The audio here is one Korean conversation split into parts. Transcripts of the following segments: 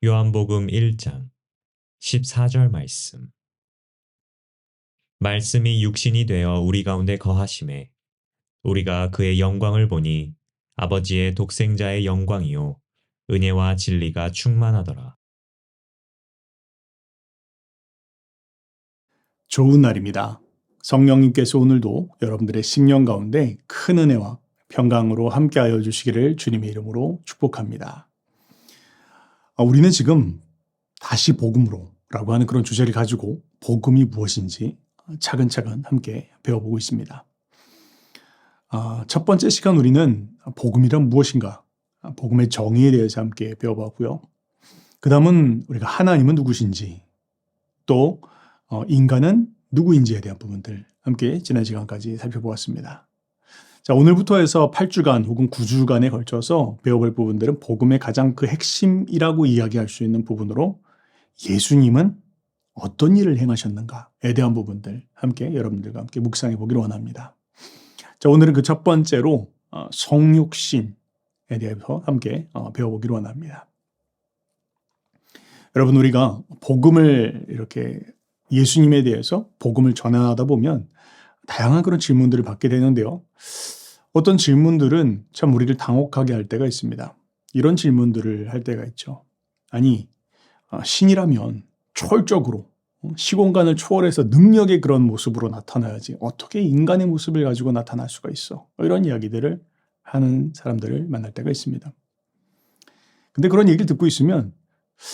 요한복음 1장 14절 말씀. 말씀이 육신이 되어 우리 가운데 거하심에 우리가 그의 영광을 보니 아버지의 독생자의 영광이요 은혜와 진리가 충만하더라. 좋은 날입니다. 성령님께서 오늘도 여러분들의 심령 가운데 큰 은혜와 평강으로 함께하여 주시기를 주님의 이름으로 축복합니다. 우리는 지금 다시 복음으로 라고 하는 그런 주제를 가지고 복음이 무엇인지 차근차근 함께 배워보고 있습니다. 첫 번째 시간 우리는 복음이란 무엇인가, 복음의 정의에 대해서 함께 배워봤고요. 그 다음은 우리가 하나님은 누구신지, 또 인간은 누구인지에 대한 부분들 함께 지난 시간까지 살펴보았습니다. 자, 오늘부터 해서 8주간 혹은 9주간에 걸쳐서 배워볼 부분들은 복음의 가장 그 핵심이라고 이야기할 수 있는 부분으로 예수님은 어떤 일을 행하셨는가에 대한 부분들 함께 여러분들과 함께 묵상해 보기를 원합니다. 자, 오늘은 그 첫 번째로 성육신에 대해서 함께 배워보기를 원합니다. 여러분, 우리가 복음을 이렇게 예수님에 대해서 복음을 전하다 보면 다양한 그런 질문들을 받게 되는데요. 어떤 질문들은 참 우리를 당혹하게 할 때가 있습니다. 이런 질문들을 할 때가 있죠. 아니, 신이라면 초월적으로 시공간을 초월해서 능력의 그런 모습으로 나타나야지 어떻게 인간의 모습을 가지고 나타날 수가 있어? 이런 이야기들을 하는 사람들을 만날 때가 있습니다. 근데 그런 얘기를 듣고 있으면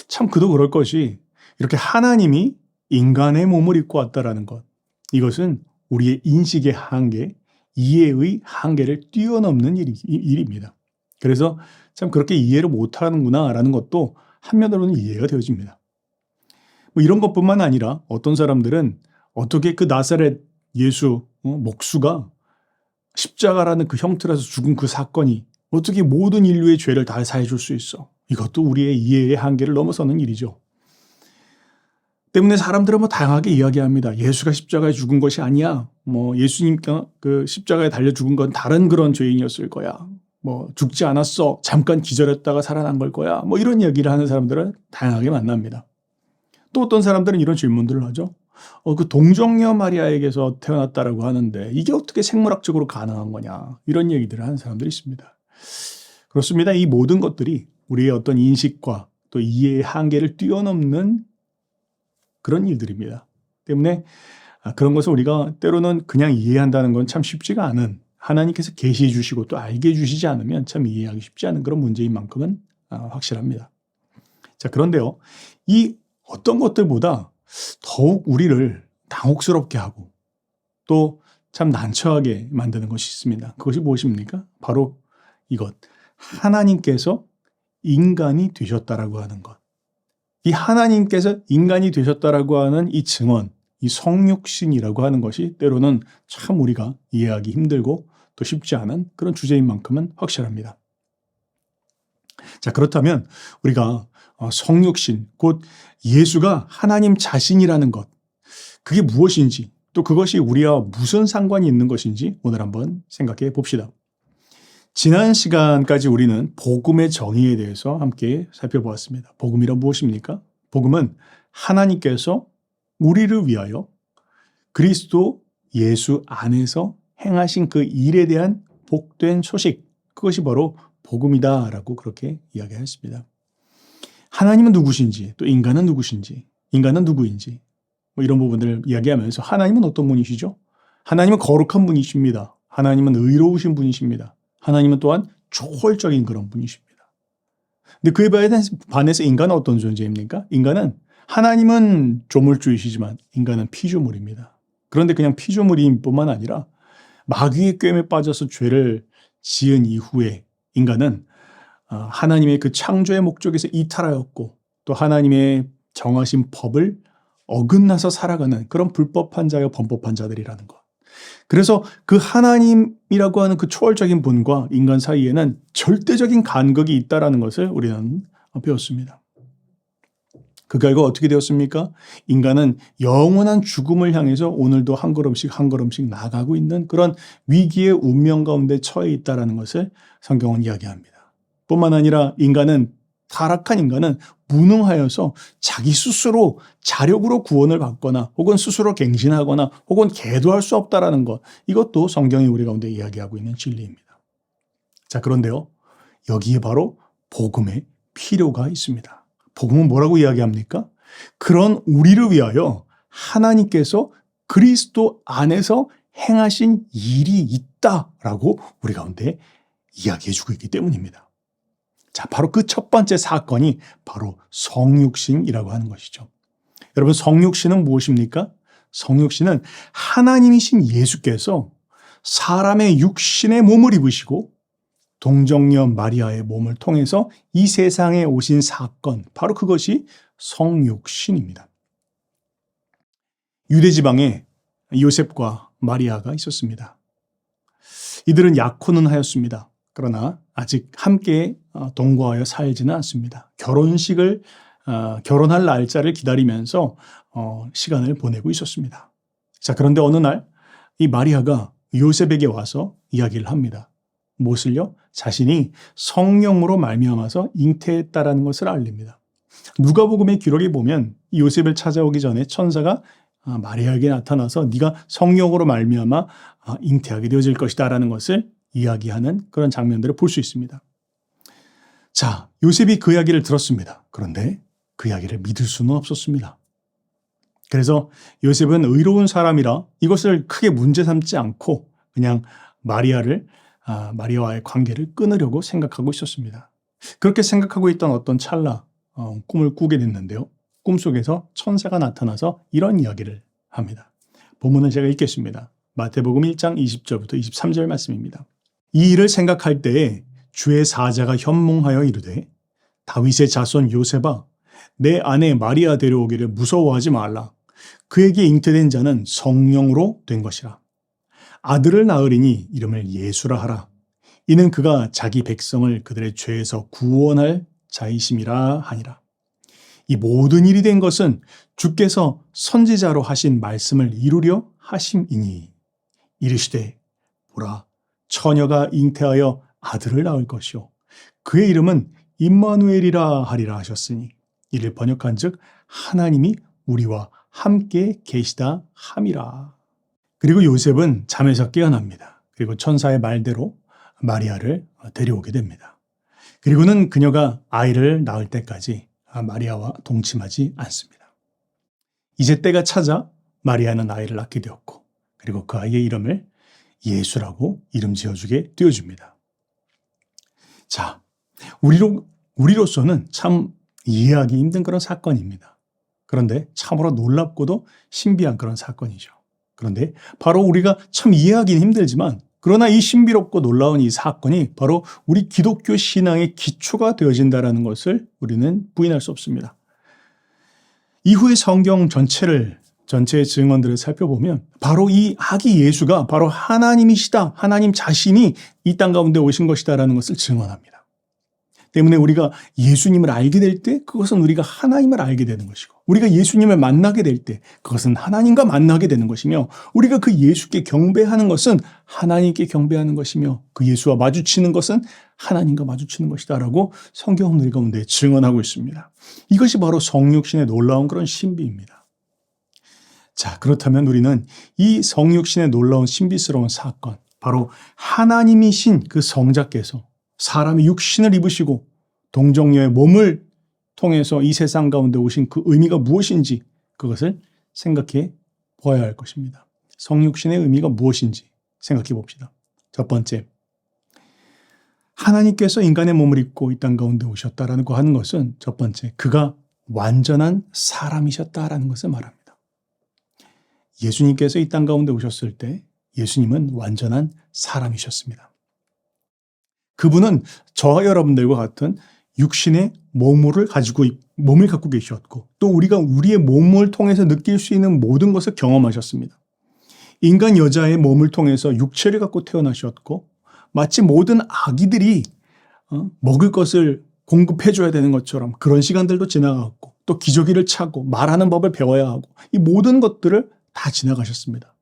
참 그도 그럴 것이 이렇게 하나님이 인간의 몸을 입고 왔다라는 것, 이것은 우리의 인식의 한계, 이해의 한계를 뛰어넘는 일입니다. 그래서 참 그렇게 이해를 못하는구나라는 것도 한면으로는 이해가 되어집니다. 뭐 이런 것뿐만 아니라 어떤 사람들은 어떻게 그 나사렛 예수 목수가 십자가라는 그 형틀에서 죽은 그 사건이 어떻게 모든 인류의 죄를 다 사해줄 수 있어? 이것도 우리의 이해의 한계를 넘어서는 일이죠. 때문에 사람들은 뭐 다양하게 이야기합니다. 예수가 십자가에 죽은 것이 아니야. 뭐 예수님과 그 십자가에 달려 죽은 건 다른 그런 죄인이었을 거야. 뭐 죽지 않았어. 잠깐 기절했다가 살아난 걸 거야. 뭐 이런 이야기를 하는 사람들은 다양하게 만납니다. 또 어떤 사람들은 이런 질문들을 하죠. 그 동정녀 마리아에게서 태어났다라고 하는데 이게 어떻게 생물학적으로 가능한 거냐. 이런 얘기들을 하는 사람들이 있습니다. 그렇습니다. 이 모든 것들이 우리의 어떤 인식과 또 이해의 한계를 뛰어넘는 그런 일들입니다. 때문에 그런 것을 우리가 때로는 그냥 이해한다는 건 참 쉽지가 않은, 하나님께서 계시해 주시고 또 알게 해 주시지 않으면 참 이해하기 쉽지 않은 그런 문제인 만큼은 확실합니다. 자, 그런데요, 이 어떤 것들보다 더욱 우리를 당혹스럽게 하고 또 참 난처하게 만드는 것이 있습니다. 그것이 무엇입니까? 바로 이것, 하나님께서 인간이 되셨다라고 하는 것. 이 하나님께서 인간이 되셨다라고 하는 이 증언, 이 성육신이라고 하는 것이 때로는 참 우리가 이해하기 힘들고 또 쉽지 않은 그런 주제인 만큼은 확실합니다. 자, 그렇다면 우리가 성육신, 곧 예수가 하나님 자신이라는 것, 그게 무엇인지, 또 그것이 우리와 무슨 상관이 있는 것인지 오늘 한번 생각해 봅시다. 지난 시간까지 우리는 복음의 정의에 대해서 함께 살펴보았습니다. 복음이란 무엇입니까? 복음은 하나님께서 우리를 위하여 그리스도 예수 안에서 행하신 그 일에 대한 복된 소식, 그것이 바로 복음이다라고 그렇게 이야기했습니다. 하나님은 누구신지, 또 인간은 누구신지, 인간은 누구인지, 뭐 이런 부분들을 이야기하면서 하나님은 어떤 분이시죠? 하나님은 거룩한 분이십니다. 하나님은 의로우신 분이십니다. 하나님은 또한 초월적인 그런 분이십니다. 근데 그에 반해서 인간은 어떤 존재입니까? 인간은 하나님은 조물주이시지만 인간은 피조물입니다. 그런데 그냥 피조물인 뿐만 아니라 마귀의 꾀임에 빠져서 죄를 지은 이후에 인간은 하나님의 그 창조의 목적에서 이탈하였고 또 하나님의 정하신 법을 어긋나서 살아가는 그런 불법한 자여 범법한 자들이라는 것. 그래서 그 하나님이라고 하는 그 초월적인 분과 인간 사이에는 절대적인 간극이 있다는 것을 우리는 배웠습니다. 그 결과 어떻게 되었습니까? 인간은 영원한 죽음을 향해서 오늘도 한 걸음씩 한 걸음씩 나아가고 있는 그런 위기의 운명 가운데 처해 있다는 것을 성경은 이야기합니다. 뿐만 아니라 타락한 인간은 무능하여서 자기 스스로 자력으로 구원을 받거나 혹은 스스로 갱신하거나 혹은 계도할 수 없다라는 것, 이것도 성경이 우리 가운데 이야기하고 있는 진리입니다. 자, 그런데요, 여기에 바로 복음의 필요가 있습니다. 복음은 뭐라고 이야기합니까? 그런 우리를 위하여 하나님께서 그리스도 안에서 행하신 일이 있다라고 우리 가운데 이야기해주고 있기 때문입니다. 자, 바로 그 첫 번째 사건이 바로 성육신이라고 하는 것이죠. 여러분, 성육신은 무엇입니까? 성육신은 하나님이신 예수께서 사람의 육신의 몸을 입으시고 동정녀 마리아의 몸을 통해서 이 세상에 오신 사건, 바로 그것이 성육신입니다. 유대 지방에 요셉과 마리아가 있었습니다. 이들은 약혼은 하였습니다. 그러나 아직 함께 동거하여 살지는 않습니다. 결혼할 날짜를 기다리면서 시간을 보내고 있었습니다. 자, 그런데 어느 날 이 마리아가 요셉에게 와서 이야기를 합니다. 무엇을요? 자신이 성령으로 말미암아서 잉태했다라는 것을 알립니다. 누가복음의 기록에 보면 요셉을 찾아오기 전에 천사가 마리아에게 나타나서 네가 성령으로 말미암아 잉태하게 되어질 것이다라는 것을 이야기하는 그런 장면들을 볼 수 있습니다. 자, 요셉이 그 이야기를 들었습니다. 그런데 그 이야기를 믿을 수는 없었습니다. 그래서 요셉은 의로운 사람이라 이것을 크게 문제 삼지 않고 그냥 마리아와의 관계를 끊으려고 생각하고 있었습니다. 그렇게 생각하고 있던 어떤 찰나 꿈을 꾸게 됐는데요. 꿈속에서 천사가 나타나서 이런 이야기를 합니다. 본문을 제가 읽겠습니다. 마태복음 1장 20절부터 23절 말씀입니다. 이 일을 생각할 때에 주의 사자가 현몽하여 이르되 다윗의 자손 요셉아 내 아내 마리아 데려오기를 무서워하지 말라. 그에게 잉태된 자는 성령으로 된 것이라. 아들을 낳으리니 이름을 예수라 하라. 이는 그가 자기 백성을 그들의 죄에서 구원할 자이심이라 하니라. 이 모든 일이 된 것은 주께서 선지자로 하신 말씀을 이루려 하심이니 이르시되 보라 처녀가 잉태하여 아들을 낳을 것이요 그의 이름은 임마누엘이라 하리라 하셨으니 이를 번역한즉 하나님이 우리와 함께 계시다 함이라. 그리고 요셉은 잠에서 깨어납니다. 그리고 천사의 말대로 마리아를 데려오게 됩니다. 그리고는 그녀가 아이를 낳을 때까지 마리아와 동침하지 않습니다. 이제 때가 찾아 마리아는 아이를 낳게 되었고 그리고 그 아이의 이름을 예수라고 이름 지어주게 되어줍니다. 자, 우리로서는 참 이해하기 힘든 그런 사건입니다. 그런데 참으로 놀랍고도 신비한 그런 사건이죠. 그런데 바로 우리가 참 이해하기는 힘들지만 그러나 이 신비롭고 놀라운 이 사건이 바로 우리 기독교 신앙의 기초가 되어진다는 것을 우리는 부인할 수 없습니다. 이후의 성경 전체의 증언들을 살펴보면 바로 이 아기 예수가 바로 하나님이시다. 하나님 자신이 이 땅 가운데 오신 것이다라는 것을 증언합니다. 때문에 우리가 예수님을 알게 될 때 그것은 우리가 하나님을 알게 되는 것이고 우리가 예수님을 만나게 될 때 그것은 하나님과 만나게 되는 것이며 우리가 그 예수께 경배하는 것은 하나님께 경배하는 것이며 그 예수와 마주치는 것은 하나님과 마주치는 것이다라고 성경은 우리 가운데 증언하고 있습니다. 이것이 바로 성육신의 놀라운 그런 신비입니다. 자, 그렇다면 우리는 이 성육신의 놀라운 신비스러운 사건 바로 하나님이신 그 성자께서 사람의 육신을 입으시고 동정녀의 몸을 통해서 이 세상 가운데 오신 그 의미가 무엇인지 그것을 생각해 보아야 할 것입니다. 성육신의 의미가 무엇인지 생각해 봅시다. 첫 번째, 하나님께서 인간의 몸을 입고 이 땅 가운데 오셨다라는 거 하는 것은 첫 번째, 그가 완전한 사람이셨다라는 것을 말합니다. 예수님께서 이 땅 가운데 오셨을 때 예수님은 완전한 사람이셨습니다. 그분은 저와 여러분들과 같은 육신의 몸을 갖고 계셨고 또 우리가 우리의 몸을 통해서 느낄 수 있는 모든 것을 경험하셨습니다. 인간 여자의 몸을 통해서 육체를 갖고 태어나셨고 마치 모든 아기들이 먹을 것을 공급해 줘야 되는 것처럼 그런 시간들도 지나갔고 또 기저귀를 차고 말하는 법을 배워야 하고 이 모든 것들을 다 지나가셨습니다.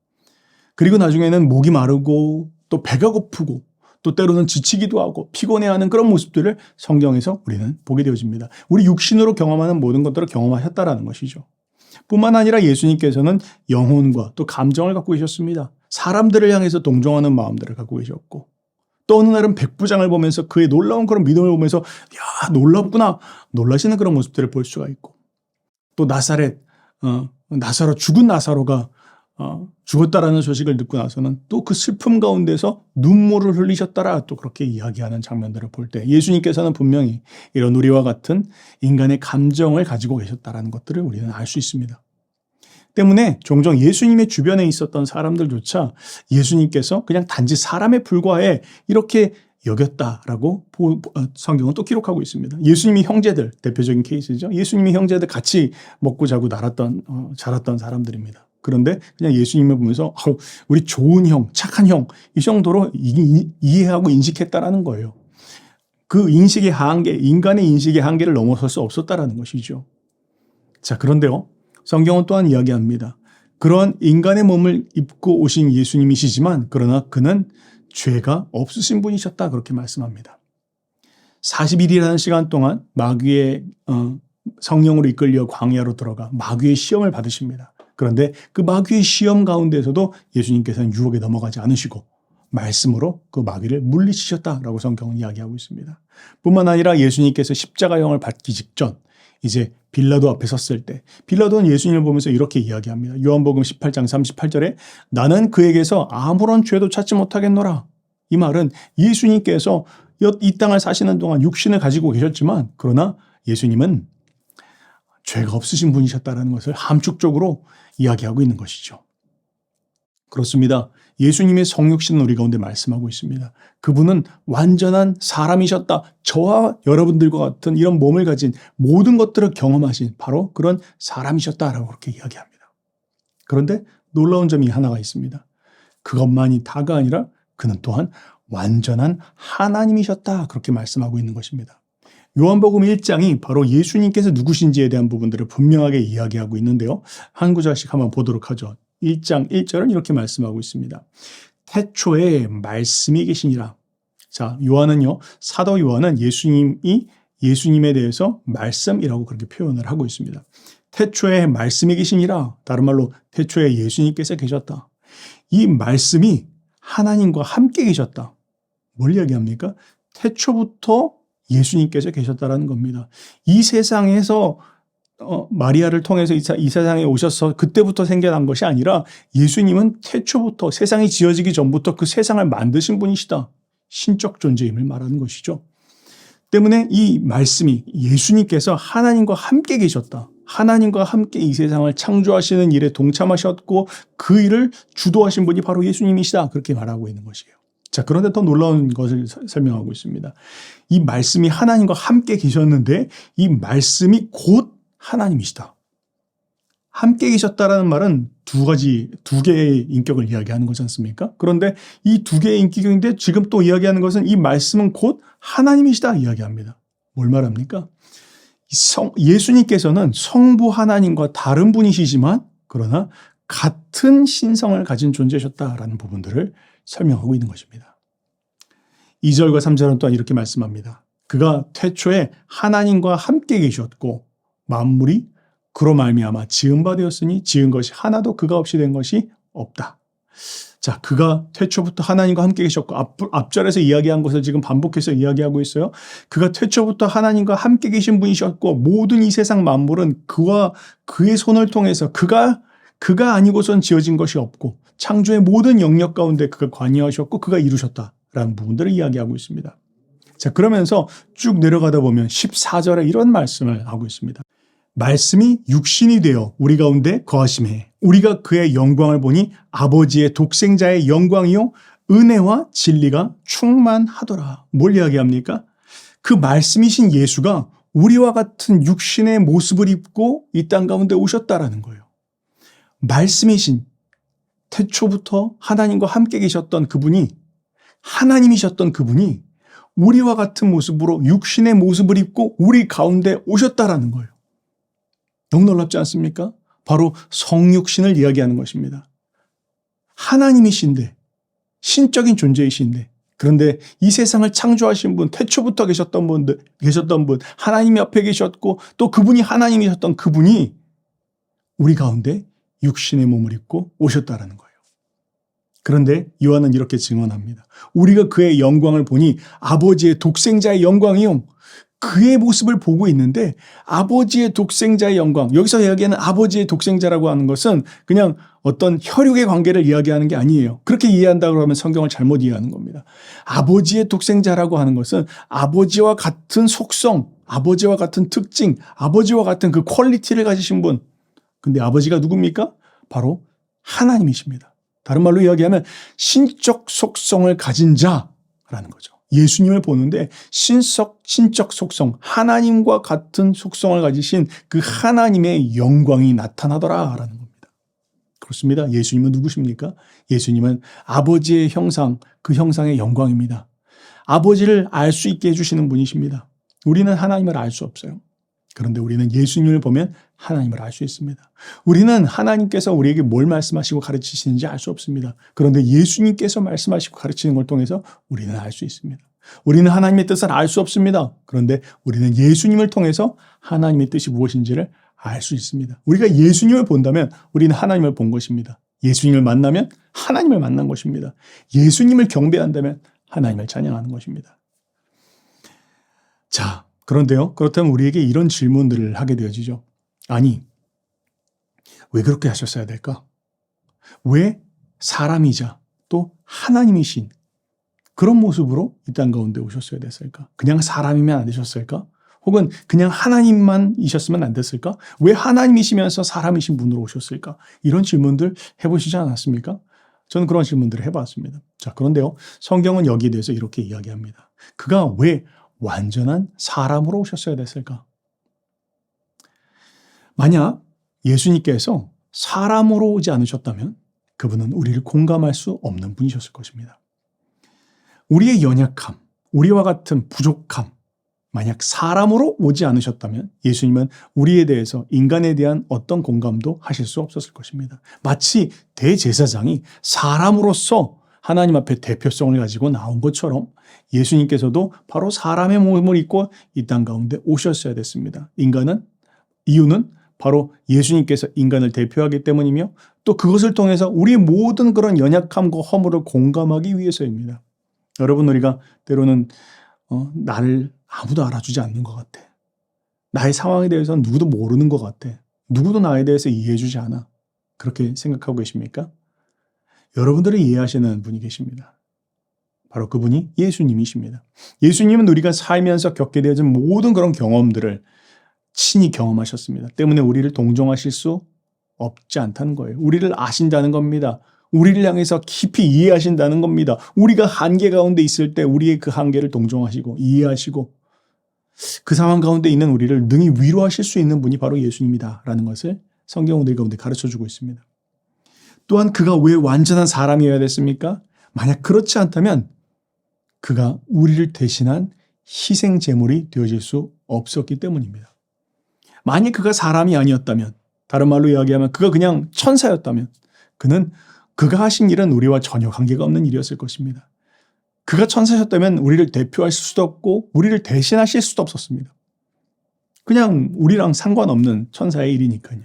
그리고 나중에는 목이 마르고 또 배가 고프고 또 때로는 지치기도 하고 피곤해하는 그런 모습들을 성경에서 우리는 보게 되어집니다. 우리 육신으로 경험하는 모든 것들을 경험하셨다라는 것이죠. 뿐만 아니라 예수님께서는 영혼과 또 감정을 갖고 계셨습니다. 사람들을 향해서 동정하는 마음들을 갖고 계셨고, 또 어느 날은 백부장을 보면서 그의 놀라운 그런 믿음을 보면서 야, 놀랍구나, 놀라시는 그런 모습들을 볼 수가 있고, 또 죽은 나사로가 죽었다라는 소식을 듣고 나서는 또 그 슬픔 가운데서 눈물을 흘리셨다라 또 그렇게 이야기하는 장면들을 볼 때 예수님께서는 분명히 이런 우리와 같은 인간의 감정을 가지고 계셨다라는 것들을 우리는 알 수 있습니다. 때문에 종종 예수님의 주변에 있었던 사람들조차 예수님께서 그냥 단지 사람에 불과해 이렇게 여겼다라고 성경은 또 기록하고 있습니다. 예수님의 형제들, 대표적인 케이스죠. 예수님의 형제들 같이 먹고 자고 자랐던 사람들입니다. 그런데 그냥 예수님을 보면서 우리 좋은 형, 착한 형, 이 정도로 이해하고 인식했다라는 거예요. 그 인식의 한계, 인간의 인식의 한계를 넘어설 수 없었다라는 것이죠. 자, 그런데요. 성경은 또한 이야기합니다. 그런 인간의 몸을 입고 오신 예수님이시지만 그러나 그는 죄가 없으신 분이셨다 그렇게 말씀합니다. 40일이라는 시간 동안 마귀의 성령으로 이끌려 광야로 들어가 마귀의 시험을 받으십니다. 그런데 그 마귀의 시험 가운데서도 예수님께서는 유혹에 넘어가지 않으시고 말씀으로 그 마귀를 물리치셨다라고 성경은 이야기하고 있습니다. 뿐만 아니라 예수님께서 십자가형을 받기 직전 이제 빌라도 앞에 섰을 때 빌라도는 예수님을 보면서 이렇게 이야기합니다. 요한복음 18장 38절에 나는 그에게서 아무런 죄도 찾지 못하겠노라. 이 말은 예수님께서 이 땅을 사시는 동안 육신을 가지고 계셨지만 그러나 예수님은 죄가 없으신 분이셨다는 것을 함축적으로 이야기하고 있는 것이죠. 그렇습니다. 예수님의 성육신은 우리 가운데 말씀하고 있습니다. 그분은 완전한 사람이셨다. 저와 여러분들과 같은 이런 몸을 가진 모든 것들을 경험하신 바로 그런 사람이셨다라고 그렇게 이야기합니다. 그런데 놀라운 점이 하나가 있습니다. 그것만이 다가 아니라 그는 또한 완전한 하나님이셨다. 그렇게 말씀하고 있는 것입니다. 요한복음 1장이 바로 예수님께서 누구신지에 대한 부분들을 분명하게 이야기하고 있는데요. 한 구절씩 한번 보도록 하죠. 1장 1절은 이렇게 말씀하고 있습니다. 태초에 말씀이 계시니라. 자, 요한은요, 사도 요한은 예수님에 대해서 말씀이라고 그렇게 표현을 하고 있습니다. 태초에 말씀이 계시니라. 다른 말로 태초에 예수님께서 계셨다. 이 말씀이 하나님과 함께 계셨다. 뭘 이야기합니까? 태초부터 예수님께서 계셨다라는 겁니다. 이 세상에서 마리아를 통해서 이 세상에 오셔서 그때부터 생겨난 것이 아니라 예수님은 태초부터 세상이 지어지기 전부터 그 세상을 만드신 분이시다. 신적 존재임을 말하는 것이죠. 때문에 이 말씀이 예수님께서 하나님과 함께 계셨다. 하나님과 함께 이 세상을 창조하시는 일에 동참하셨고 그 일을 주도하신 분이 바로 예수님이시다. 그렇게 말하고 있는 것이에요. 자, 그런데 더 놀라운 것을 설명하고 있습니다. 이 말씀이 하나님과 함께 계셨는데 이 말씀이 곧 하나님이시다. 함께 계셨다라는 말은 두 개의 인격을 이야기하는 거지 않습니까? 그런데 이 두 개의 인격인데 지금 또 이야기하는 것은 이 말씀은 곧 하나님이시다 이야기합니다. 뭘 말합니까? 예수님께서는 성부 하나님과 다른 분이시지만 그러나 같은 신성을 가진 존재셨다라는 부분들을 설명하고 있는 것입니다. 2절과 3절은 또한 이렇게 말씀합니다. 그가 태초에 하나님과 함께 계셨고 만물이 그로 말미암아 지은 바 되었으니 지은 것이 하나도 그가 없이 된 것이 없다. 자, 그가 태초부터 하나님과 함께 계셨고 앞절에서 이야기한 것을 지금 반복해서 이야기하고 있어요. 그가 태초부터 하나님과 함께 계신 분이셨고 모든 이 세상 만물은 그와 그의 손을 통해서 그가 아니고선 지어진 것이 없고 창조의 모든 영역 가운데 그가 관여하셨고 그가 이루셨다라는 부분들을 이야기하고 있습니다. 자, 그러면서 쭉 내려가다 보면 14절에 이런 말씀을 하고 있습니다. 말씀이 육신이 되어 우리 가운데 거하심에 우리가 그의 영광을 보니 아버지의 독생자의 영광이요 은혜와 진리가 충만하더라. 뭘 이야기합니까? 그 말씀이신 예수가 우리와 같은 육신의 모습을 입고 이 땅 가운데 오셨다라는 거예요. 말씀이신 태초부터 하나님과 함께 계셨던 그분이 하나님이셨던 그분이 우리와 같은 모습으로 육신의 모습을 입고 우리 가운데 오셨다라는 거예요. 너무 놀랍지 않습니까? 바로 성육신을 이야기하는 것입니다. 하나님이신데 신적인 존재이신데 그런데 이 세상을 창조하신 분, 태초부터 계셨던 분, 하나님 옆에 계셨고 또 그분이 하나님이셨던 그분이 우리 가운데 육신의 몸을 입고 오셨다라는 거예요. 그런데 요한은 이렇게 증언합니다. 우리가 그의 영광을 보니 아버지의 독생자의 영광이요. 그의 모습을 보고 있는데 아버지의 독생자의 영광, 여기서 이야기하는 아버지의 독생자라고 하는 것은 그냥 어떤 혈육의 관계를 이야기하는 게 아니에요. 그렇게 이해한다고 하면 성경을 잘못 이해하는 겁니다. 아버지의 독생자라고 하는 것은 아버지와 같은 속성, 아버지와 같은 특징, 아버지와 같은 그 퀄리티를 가지신 분. 근데 아버지가 누굽니까? 바로 하나님이십니다. 다른 말로 이야기하면 신적 속성을 가진 자라는 거죠. 예수님을 보는데 신적 속성, 하나님과 같은 속성을 가지신 그 하나님의 영광이 나타나더라라는 겁니다. 그렇습니다. 예수님은 누구십니까? 예수님은 아버지의 형상, 그 형상의 영광입니다. 아버지를 알 수 있게 해주시는 분이십니다. 우리는 하나님을 알 수 없어요. 그런데 우리는 예수님을 보면 하나님을 알 수 있습니다. 우리는 하나님께서 우리에게 뭘 말씀하시고 가르치시는지 알 수 없습니다. 그런데 예수님께서 말씀하시고 가르치는 걸 통해서 우리는 알 수 있습니다. 우리는 하나님의 뜻을 알 수 없습니다. 그런데 우리는 예수님을 통해서 하나님의 뜻이 무엇인지를 알 수 있습니다. 우리가 예수님을 본다면 우리는 하나님을 본 것입니다. 예수님을 만나면 하나님을 만난 것입니다. 예수님을 경배한다면 하나님을 찬양하는 것입니다. 자, 그런데요. 그렇다면 우리에게 이런 질문들을 하게 되어지죠. 아니, 왜 그렇게 하셨어야 될까? 왜 사람이자 또 하나님이신 그런 모습으로 이 땅 가운데 오셨어야 됐을까? 그냥 사람이면 안 되셨을까? 혹은 그냥 하나님만이셨으면 안 됐을까? 왜 하나님이시면서 사람이신 분으로 오셨을까? 이런 질문들 해보시지 않았습니까? 저는 그런 질문들을 해봤습니다. 자, 그런데요. 성경은 여기에 대해서 이렇게 이야기합니다. 그가 왜 완전한 사람으로 오셨어야 됐을까? 만약 예수님께서 사람으로 오지 않으셨다면 그분은 우리를 공감할 수 없는 분이셨을 것입니다. 우리의 연약함, 우리와 같은 부족함, 만약 사람으로 오지 않으셨다면 예수님은 우리에 대해서 인간에 대한 어떤 공감도 하실 수 없었을 것입니다. 마치 대제사장이 사람으로서 하나님 앞에 대표성을 가지고 나온 것처럼 예수님께서도 바로 사람의 몸을 입고 이 땅 가운데 오셨어야 됐습니다. 이유는 바로 예수님께서 인간을 대표하기 때문이며 또 그것을 통해서 우리 모든 그런 연약함과 허물을 공감하기 위해서입니다. 여러분, 우리가 때로는 나를 아무도 알아주지 않는 것 같아. 나의 상황에 대해서는 누구도 모르는 것 같아. 누구도 나에 대해서 이해해주지 않아. 그렇게 생각하고 계십니까? 여러분들을 이해하시는 분이 계십니다. 바로 그분이 예수님이십니다. 예수님은 우리가 살면서 겪게 되어진 모든 그런 경험들을 친히 경험하셨습니다. 때문에 우리를 동정하실 수 없지 않다는 거예요. 우리를 아신다는 겁니다. 우리를 향해서 깊이 이해하신다는 겁니다. 우리가 한계 가운데 있을 때 우리의 그 한계를 동정하시고 이해하시고 그 상황 가운데 있는 우리를 능히 위로하실 수 있는 분이 바로 예수님이다라는 것을 성경 우리 가운데 가르쳐주고 있습니다. 또한 그가 왜 완전한 사람이어야 됐습니까? 만약 그렇지 않다면 그가 우리를 대신한 희생 제물이 되어질 수 없었기 때문입니다. 만약 그가 사람이 아니었다면, 다른 말로 이야기하면 그가 그냥 천사였다면 그가 하신 일은 우리와 전혀 관계가 없는 일이었을 것입니다. 그가 천사셨다면 우리를 대표하실 수도 없고 우리를 대신하실 수도 없었습니다. 그냥 우리랑 상관없는 천사의 일이니까요.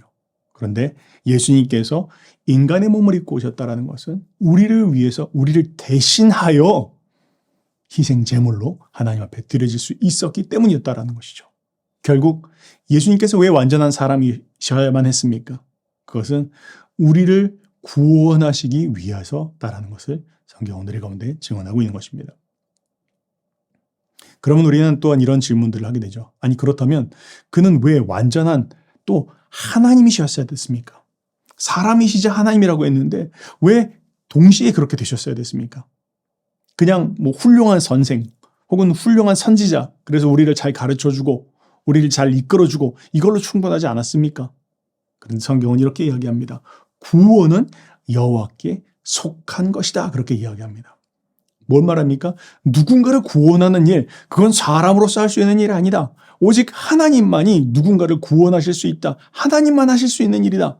그런데 예수님께서 인간의 몸을 입고 오셨다는 것은 우리를 위해서 우리를 대신하여 희생 제물로 하나님 앞에 드려질 수 있었기 때문이었다는 것이죠. 결국 예수님께서 왜 완전한 사람이셔야만 했습니까? 그것은 우리를 구원하시기 위해서다라는 것을 성경은 우리 가운데 증언하고 있는 것입니다. 그러면 우리는 또한 이런 질문들을 하게 되죠. 아니, 그렇다면 그는 왜 완전한 또 하나님이셨어야 됐습니까? 사람이시자 하나님이라고 했는데 왜 동시에 그렇게 되셨어야 됐습니까? 그냥 훌륭한 선생 혹은 훌륭한 선지자, 그래서 우리를 잘 가르쳐주고 우리를 잘 이끌어주고 이걸로 충분하지 않았습니까? 그런데 성경은 이렇게 이야기합니다. 구원은 여호와께 속한 것이다. 그렇게 이야기합니다. 뭘 말합니까? 누군가를 구원하는 일, 그건 사람으로서 할 수 있는 일이 아니다. 오직 하나님만이 누군가를 구원하실 수 있다. 하나님만 하실 수 있는 일이다.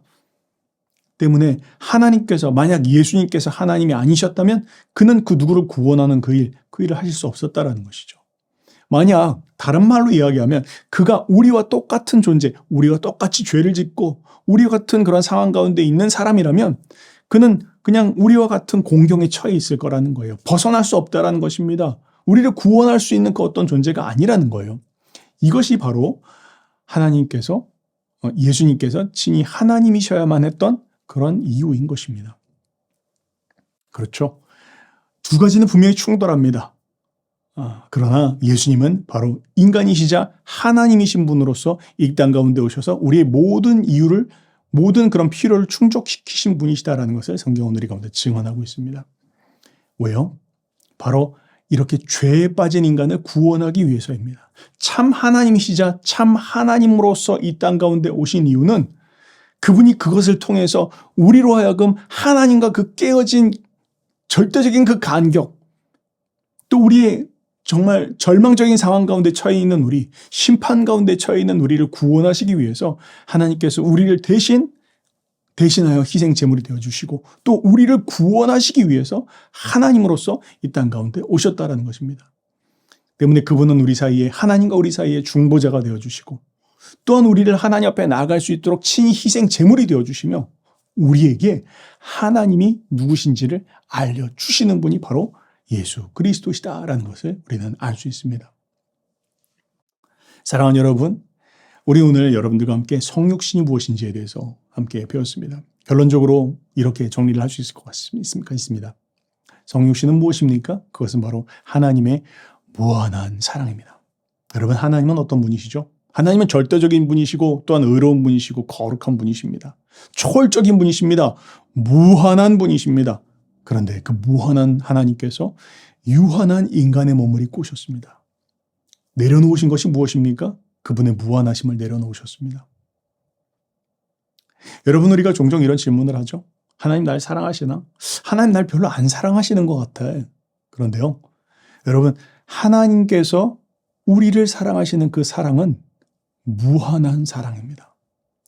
때문에 하나님께서, 만약 예수님께서 하나님이 아니셨다면 그는 그 누구를 구원하는 그 일, 그 일을 하실 수 없었다라는 것이죠. 만약 다른 말로 이야기하면 그가 우리와 똑같은 존재, 우리와 똑같이 죄를 짓고 우리와 같은 그런 상황 가운데 있는 사람이라면 그는 그냥 우리와 같은 공경에 처해 있을 거라는 거예요. 벗어날 수 없다라는 것입니다. 우리를 구원할 수 있는 그 어떤 존재가 아니라는 거예요. 이것이 바로 하나님께서 예수님께서 친히 하나님이셔야만 했던 그런 이유인 것입니다. 그렇죠. 두 가지는 분명히 충돌합니다. 그러나 예수님은 바로 인간이시자 하나님이신 분으로서 이 땅 가운데 오셔서 우리의 모든 이유를, 모든 그런 필요를 충족시키신 분이시다라는 것을 성경은 우리 가운데 증언하고 있습니다. 왜요? 바로 이렇게 죄에 빠진 인간을 구원하기 위해서입니다. 참 하나님이시자 참 하나님으로서 이 땅 가운데 오신 이유는 그분이 그것을 통해서 우리로 하여금 하나님과 그 깨어진 절대적인 그 간격, 또 우리의 정말 절망적인 상황 가운데 처해 있는 우리, 심판 가운데 처해 있는 우리를 구원하시기 위해서 하나님께서 우리를 대신하여 희생 제물이 되어 주시고 또 우리를 구원하시기 위해서 하나님으로서 이 땅 가운데 오셨다라는 것입니다. 때문에 그분은 우리 사이에, 하나님과 우리 사이에 중보자가 되어 주시고 또한 우리를 하나님 앞에 나아갈 수 있도록 친히 희생 제물이 되어 주시며 우리에게 하나님이 누구신지를 알려주시는 분이 바로 예수 그리스도시다라는 것을 우리는 알 수 있습니다. 사랑하는 여러분, 우리 오늘 여러분들과 함께 성육신이 무엇인지에 대해서 함께 배웠습니다. 결론적으로 이렇게 정리를 할 수 있을 것 같습니다. 성육신은 무엇입니까? 그것은 바로 하나님의 무한한 사랑입니다. 여러분, 하나님은 어떤 분이시죠? 하나님은 절대적인 분이시고 또한 의로운 분이시고 거룩한 분이십니다. 초월적인 분이십니다. 무한한 분이십니다. 그런데 그 무한한 하나님께서 유한한 인간의 몸을 입고 오셨습니다. 내려놓으신 것이 무엇입니까? 그분의 무한하심을 내려놓으셨습니다. 여러분, 우리가 종종 이런 질문을 하죠. 하나님 날 사랑하시나? 하나님 날 별로 안 사랑하시는 것 같아. 그런데요, 여러분, 하나님께서 우리를 사랑하시는 그 사랑은 무한한 사랑입니다.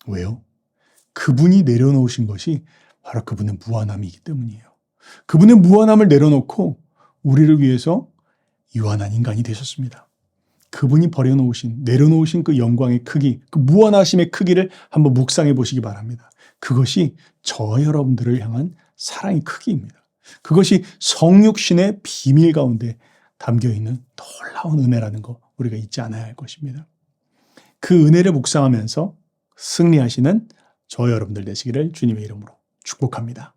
왜요? 그분이 내려놓으신 것이 바로 그분의 무한함이기 때문이에요. 그분의 무한함을 내려놓고 우리를 위해서 유한한 인간이 되셨습니다. 그분이 내려놓으신 그 영광의 크기, 그 무한하심의 크기를 한번 묵상해 보시기 바랍니다. 그것이 저와 여러분들을 향한 사랑의 크기입니다. 그것이 성육신의 비밀 가운데 담겨있는 놀라운 은혜라는 거 우리가 잊지 않아야 할 것입니다. 그 은혜를 묵상하면서 승리하시는 저와 여러분들 되시기를 주님의 이름으로 축복합니다.